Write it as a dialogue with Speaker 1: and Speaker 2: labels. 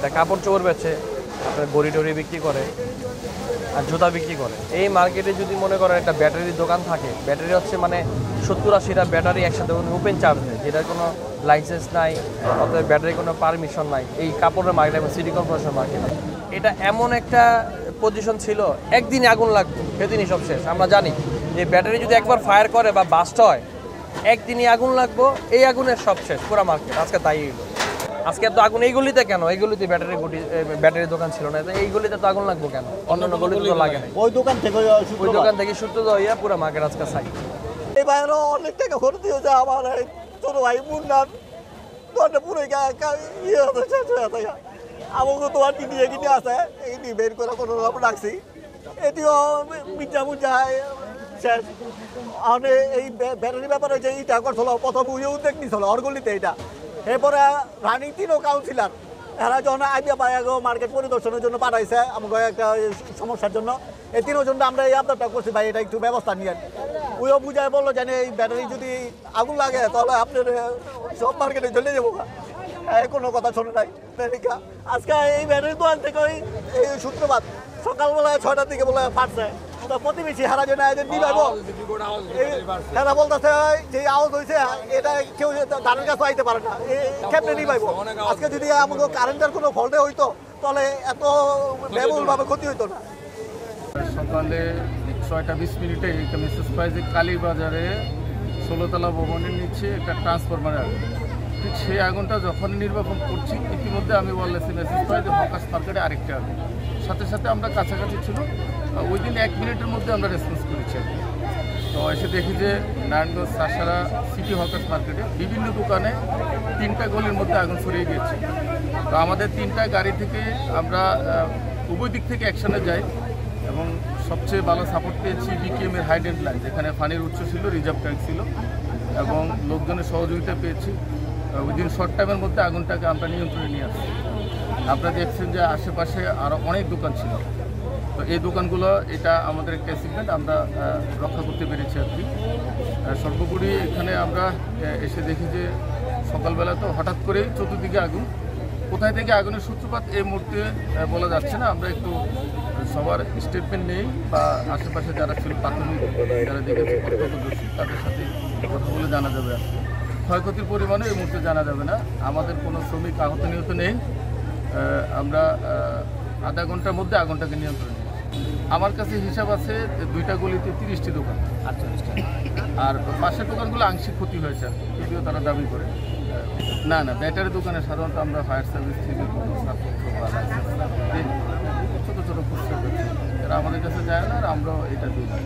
Speaker 1: এটা কাপড় চোপড় বেচে, আপনার ঘড়ি টড়ি বিক্রি করে আর জুতা বিক্রি করে। এই মার্কেটে যদি মনে করেন একটা ব্যাটারির দোকান থাকে, ব্যাটারি হচ্ছে মানে 70-80টা ব্যাটারি একসাথে ওপেন চার্জে, যেটার কোনো লাইসেন্স নাই, অর্থাৎ ব্যাটারির কোনো পারমিশন নাই, এই কাপড়ের মার্কেট এবং সিটি কর্পোরেশন মার্কেট, এটা এমন একটা পজিশন ছিল, একদিনে আগুন লাগতো, সেদিনই সব শেষ। আমরা জানি যে ব্যাটারি যদি একবার ফায়ার করে বা বাস্ট হয়, একদিনই আগুন লাগবো, এই আগুনের সব শেষ পুরো মার্কেট। আজকে তাই হলো। আজকে তো আগুন এইগুলিতে কেন? এইগুলিতে ব্যাটারির দোকান ছিল না, এইগুলিতে তো আগুন লাগবো কেন? অন্যান্য গলিতে তো লাগে না।
Speaker 2: ওই দোকান থেকে
Speaker 1: সূত্র হইয়া পুরো মার্কেট আজকে চাই।
Speaker 2: এই বাইরে অনেক টাকা খরচ দিয়েছে আমার ছোট ভাই মুন্নার দোকানটা পুরো ইয়ে হচ্ছে। আমাকে তোমার কিনে আছে, এই নিয়ে বের করে কোনো রকম রাখছি, এটিও মির্জা শেষ। এই ব্যাটারি ব্যাপারে যে এইটা করছিল প্রথম উদ্যোগ নিয়েছিল অর্গলিতে এইটা, এরপরে রানিং 3 কাউন্সিলার এরা যখন আইডিয়া পায় মার্কেট পরিদর্শনের জন্য পাঠাইছে আমাকে একটা সমস্যার জন্য, এই 3 জন্য আমরা এই আবদারটা করছি, ভাই এটা একটু ব্যবস্থা নিয়েন। ওইও বুঝায় বললো যে এই ব্যাটারি যদি আগুন লাগে তাহলে আপনার সব মার্কেটে চলে যাবো। কোনো কথা শোনে নাই। আজকে এই ব্যাটারি দোকান থেকে এই সূত্রপাত সকালবেলা 6টার দিকে বলে ফাটছে, তো প্রতিবেশী হারা জন্য এরা বলতেছে যে আওয়াজ হয়েছে এটা কেউ ধানের কাছে আইতে পারে না, কেমনে নিয়ে পাইব। আজকে যদি আমাদের কারেন্টের কোনো ফল্টে হইতো তাহলে এত ব্যবহারভাবে ক্ষতি হইতো না।
Speaker 3: সকালে 6:20 একটা মেসেজ পাই যে কালীবাজারে 16তলা ভবনের নিচে একটা ট্রান্সফরমার আগুন। ঠিক সেই আগুনটা যখন নির্বাপন করছি ইতিমধ্যে আমি বললেছি মেসেজ পাই যে হকার্স মার্কেটে আরেকটা আগুন। সাথে সাথে আমরা কাছাকাছি ছিল, উইদিন 1 মিনিটের মধ্যে আমরা রেসপন্স করেছি। তো এসে দেখি যে নারায়ণগঞ্জ সাসারা সিটি হকার্স মার্কেটে বিভিন্ন দোকানে 3টা গলির মধ্যে আগুন ছড়িয়ে গিয়েছে। তো আমাদের 3টা গাড়ি থেকে আমরা উভয় দিক থেকে অ্যাকশনে যাই এবং সবচেয়ে ভালো সাপোর্ট পেয়েছি বিকেএমের হাইডেন্ট লাইন, যেখানে পানির উৎস ছিল, রিজার্ভ ট্যাঙ্ক ছিল এবং লোকজনের সহযোগিতা পেয়েছি। উইদিন শর্ট টাইমের মধ্যে আগুনটাকে আমরা নিয়ন্ত্রণে নিয়ে আসছি। আপনারা দেখছেন যে আশেপাশে আরও অনেক দোকান ছিল, তো এই দোকানগুলো এটা আমাদের একটা অ্যাচিভমেন্ট, আমরা রক্ষা করতে পেরেছি আর কি। সর্বোপরি এখানে আমরা এসে দেখি যে সকালবেলা তো হঠাৎ করেই চতুর্দিকে আগুন, কোথায় থেকে আগুনের সূত্রপাত এই মুহূর্তে বলা যাচ্ছে না। আমরা একটু সবার স্টেটমেন্ট নেই বা আশেপাশে যারা ছিল প্রাথমিক যারা দেখেছে প্রত্যক্ষদর্শী তাদের সাথে কথা বলে জানা যাবে। আর ক্ষয়ক্ষতির পরিমাণও এই মুহূর্তে জানা যাবে না। আমাদের কোনো শ্রমিক আহত নিহত নেই। আমরা আধা ঘন্টার মধ্যে আগুনটাকে নিয়ন্ত্রণে নিই। আমার কাছে হিসাব আছে 2টা গলিতে 30টি দোকান, আর পাশের দোকানগুলো আংশিক ক্ষতি হয়েছে যদিও তারা দাবি করে। না ব্যাটারি দোকানে সাধারণত আমরা ফায়ার সার্ভিস থেকে কোনো ছাড়পত্র বা লাইসেন্স ছোটো খুচরা করছি, এরা আমাদের কাছে যায় না আর আমরাও এটা দিই না।